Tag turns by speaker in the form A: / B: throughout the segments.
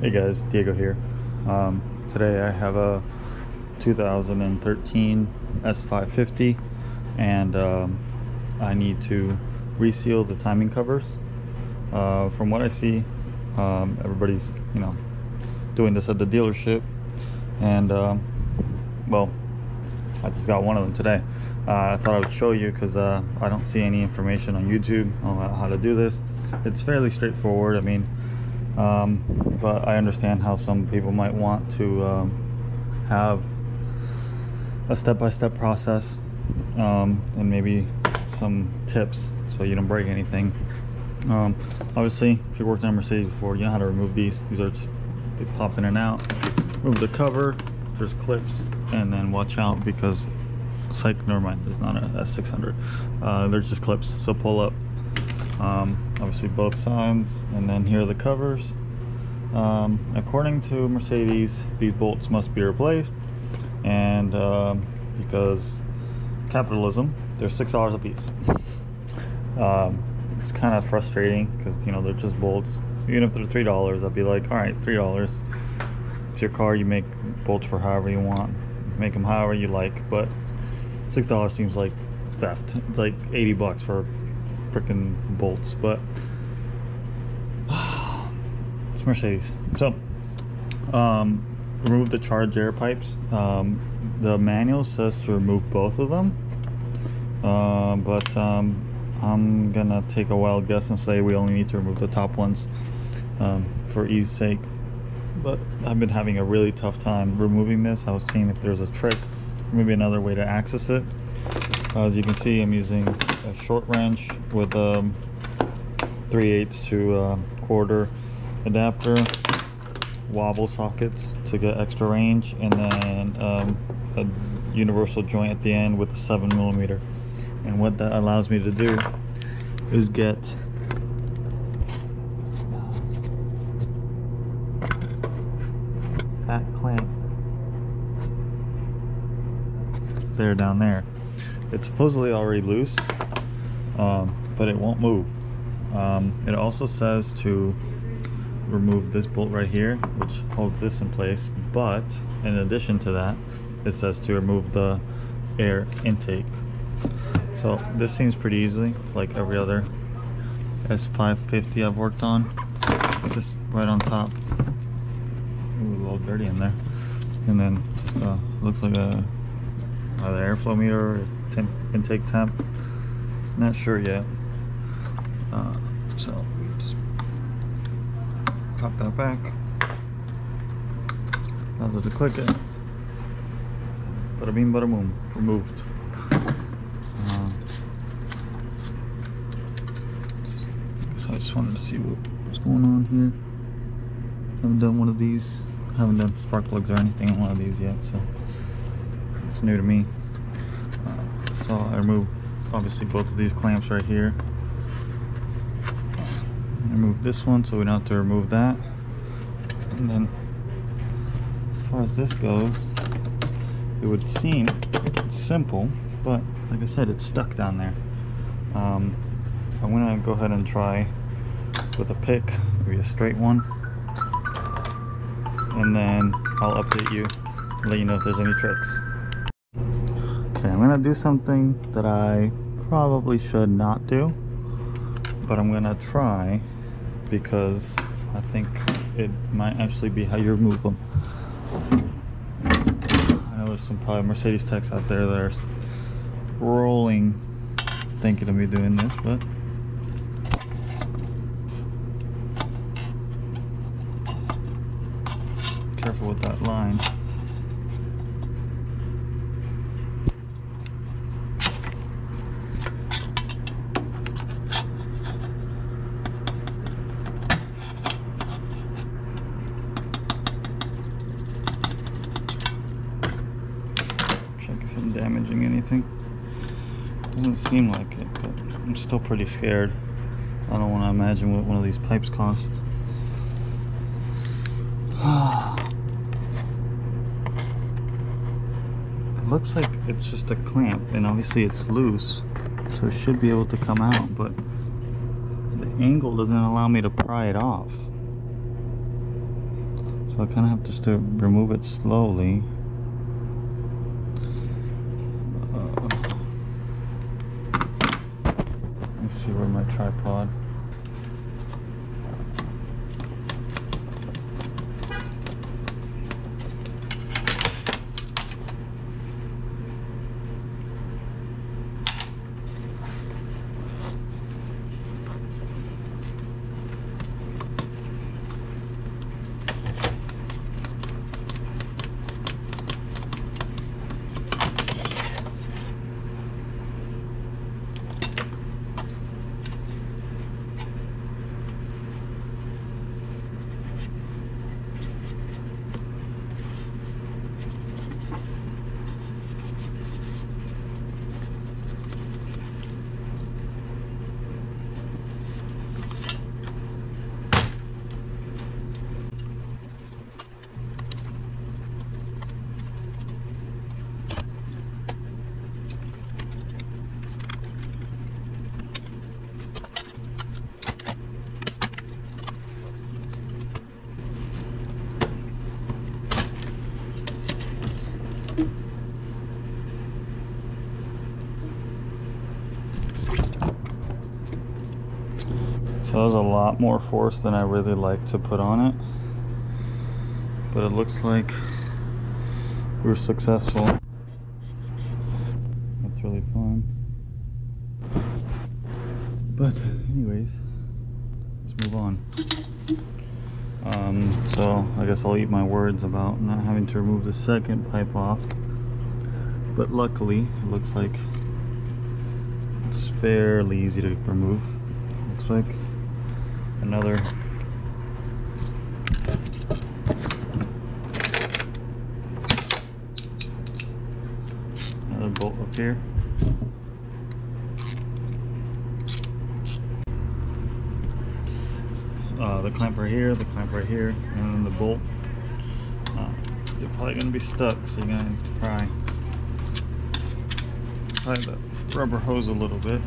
A: Hey guys, Diego here. Today I have a 2013 S550 and I need to reseal the timing covers. From what I see, everybody's doing this at the dealership, and well, I just got one of them today. I thought I would show you because I don't see any information on YouTube on how to do this. It's fairly straightforward. I mean, but I understand how some people might want to have a step-by-step process, and maybe some tips so you don't break anything. Obviously, if you worked on a Mercedes before, you know how to remove these. These are just, they pop in and out. Remove the cover. There's clips, and then watch out because never mind, it's not a S600. They're just clips, so pull up. Obviously both sides, and then here are the covers. According to Mercedes, these bolts must be replaced, and because capitalism, they're $6 a piece. It's kind of frustrating because they're just bolts. Even if they're $3, I'd be like, all right, $3. It's your car. You make bolts for however you want. Make them however you like, but $6 seems like theft. It's like 80 bucks for freaking bolts, but it's Mercedes. So remove the charge air pipes. The manual says to remove both of them, but I'm gonna take a wild guess and say we only need to remove the top ones for ease sake. But I've been having a really tough time removing this. I was seeing if there's a trick, maybe another way to access it. As you can see, I'm using a short wrench with 3/8 to quarter adapter, wobble sockets to get extra range, and then a universal joint at the end with a 7mm. And what that allows me to do is get that clamp there down there. It's supposedly already loose, but it won't move. It also says to remove this bolt right here, which holds this in place, but in addition to that, it says to remove the air intake. So this seems pretty easily, like every other S550 I've worked on. Just right on top. Ooh, a little dirty in there. And then just looks like either airflow meter or intake temp. Not sure yet. So just pop that back. Now to click it. Bada bing, bada boom. Removed. So I just wanted to see what's going on here. Haven't done one of these. Haven't done spark plugs or anything on one of these yet, so it's new to me. So I removed obviously both of these clamps right here. Remove this one so we don't have to remove that. And then as far as this goes, it would seem simple, but like I said, it's stuck down there. I'm gonna go ahead and try with a pick, maybe a straight one, and then I'll update you and let you know if there's any tricks. Okay, I'm gonna do something that I probably should not do, but I'm gonna try because I think it might actually be how you remove them. I know there's some probably Mercedes techs out there that are rolling thinking of me doing this, but careful with that line. Check if I'm damaging anything. Doesn't seem like it, but I'm still pretty scared. I don't want to imagine what one of these pipes cost. It looks like it's just a clamp, and obviously it's loose, so it should be able to come out, but the angle doesn't allow me to pry it off. So I kind of have to still remove it slowly. Let me see where my tripod. So that was a lot more force than I really like to put on it, but it looks like we were successful. That's really fun. But anyways, let's move on. So I guess I'll eat my words about not having to remove the second pipe off, but luckily it looks like it's fairly easy to remove. Looks like another bolt up here. The clamp right here, the clamp right here, and then the bolt. You're probably going to be stuck, so you're going to have to pry the rubber hose a little bit.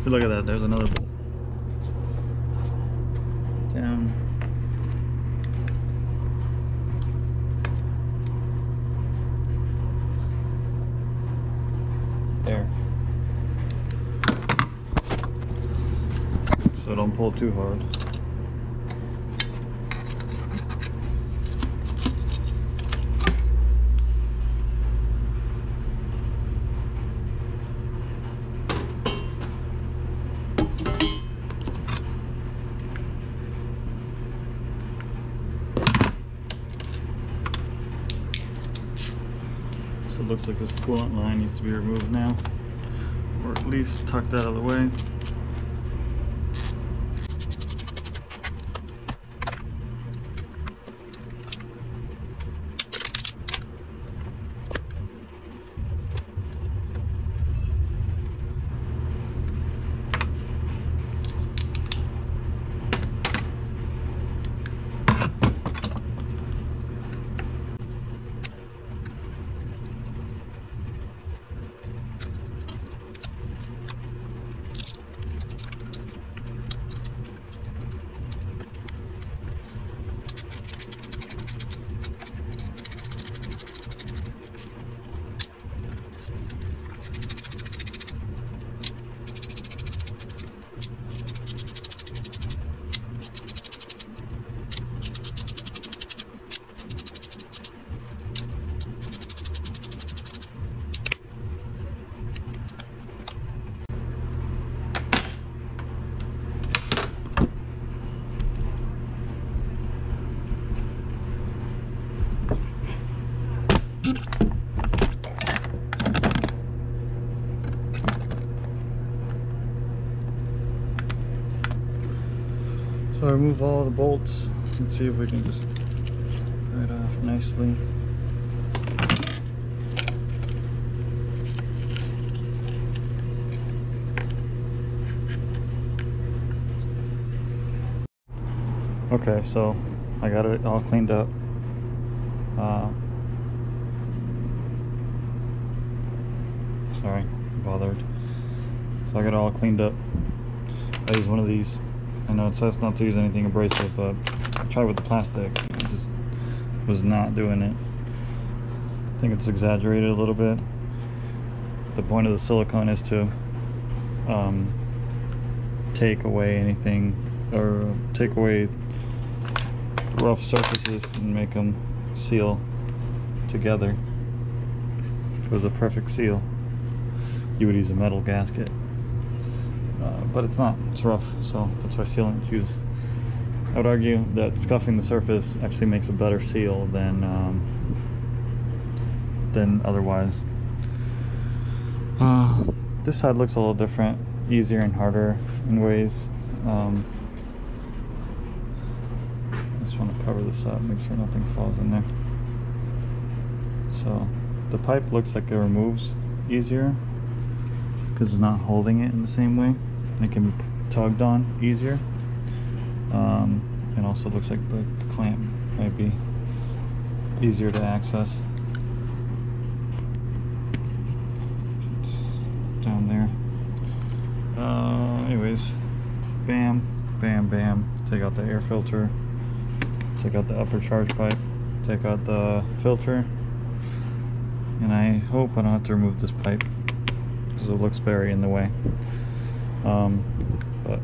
A: Look at that, there's another bolt. Down. There. So don't pull too hard. So it looks like this coolant line needs to be removed now, or at least tucked out of the way. So I remove all the bolts. Let's see if we can just pry it off nicely. Okay, so I got it all cleaned up. Sorry, bothered. So I got it all cleaned up. I used one of these. I know it says not to use anything abrasive, but I tried with the plastic. It just was not doing it. I think it's exaggerated a little bit. The point of the silicone is to take away anything, or take away rough surfaces and make them seal together. If it was a perfect seal, you would use a metal gasket, but it's not. It's rough, so that's why sealant's used. I would argue that scuffing the surface actually makes a better seal than otherwise. This side looks a little different, easier and harder in ways. I just want to cover this up, make sure nothing falls in there. So the pipe looks like it removes easier because it's not holding it in the same way, and it can be tugged on easier. And also looks like the clamp might be easier to access. It's down there. Anyways, bam, bam, bam. Take out the air filter, take out the upper charge pipe, take out the filter, and I hope I don't have to remove this pipe because it looks very in the way. But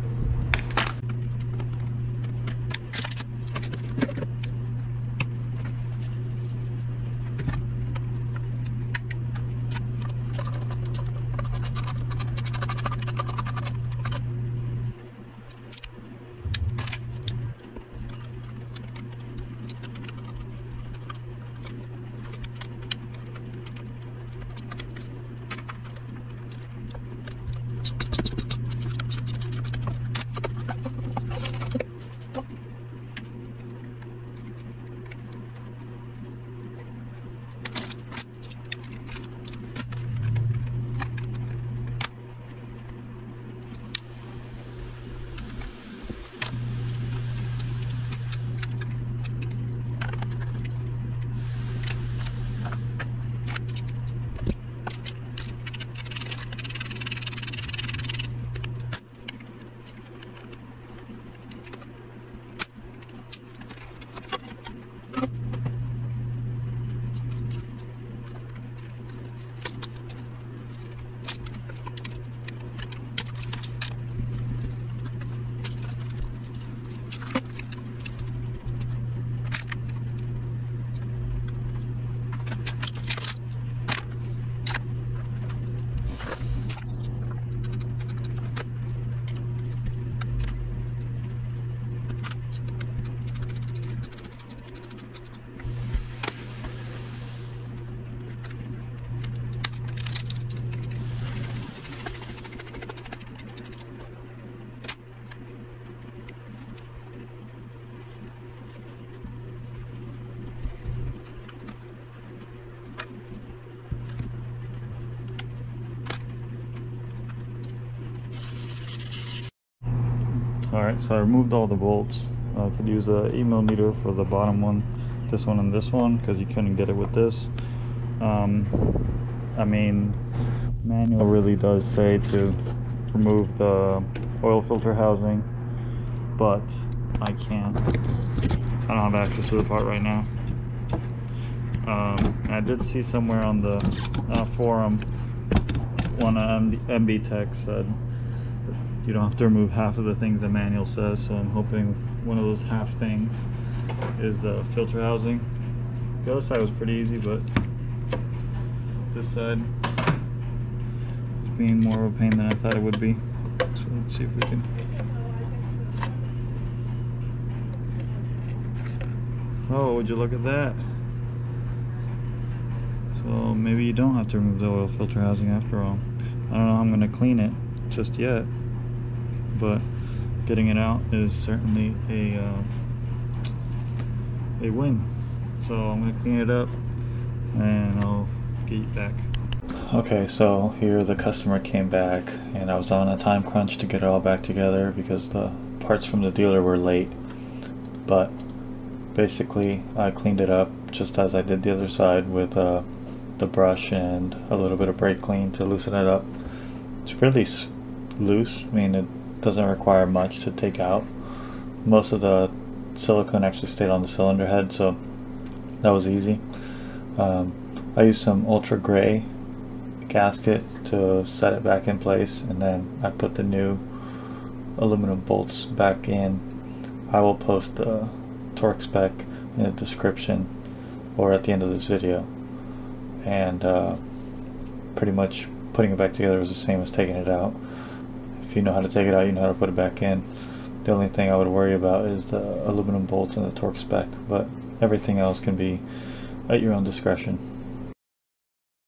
A: alright, so I removed all the bolts. I could use a 8mm for the bottom one, this one and this one, because you couldn't get it with this. I mean, manual really does say to remove the oil filter housing, but I can't. I don't have access to the part right now. I did see somewhere on the forum, one MB Tech said that you don't have to remove half of the things the manual says, so I'm hoping one of those half things is the filter housing. The other side was pretty easy, but this side is being more of a pain than I thought it would be. So let's see if we can. Oh, would you look at that? So maybe you don't have to remove the oil filter housing after all. I don't know how I'm going to clean it just yet, but getting it out is certainly a win. So I'm gonna clean it up and I'll get you back. Okay, so here the customer came back and I was on a time crunch to get it all back together because the parts from the dealer were late. But basically I cleaned it up just as I did the other side with the brush and a little bit of brake clean to loosen it up. It's really loose. I mean, it doesn't require much to take out. Most of the silicone actually stayed on the cylinder head, so that was easy. I used some ultra gray gasket to set it back in place, and then I put the new aluminum bolts back in. I will post the torque spec in the description or at the end of this video, and pretty much putting it back together is the same as taking it out. If you know how to take it out, you know how to put it back in. The only thing I would worry about is the aluminum bolts and the torque spec, but everything else can be at your own discretion.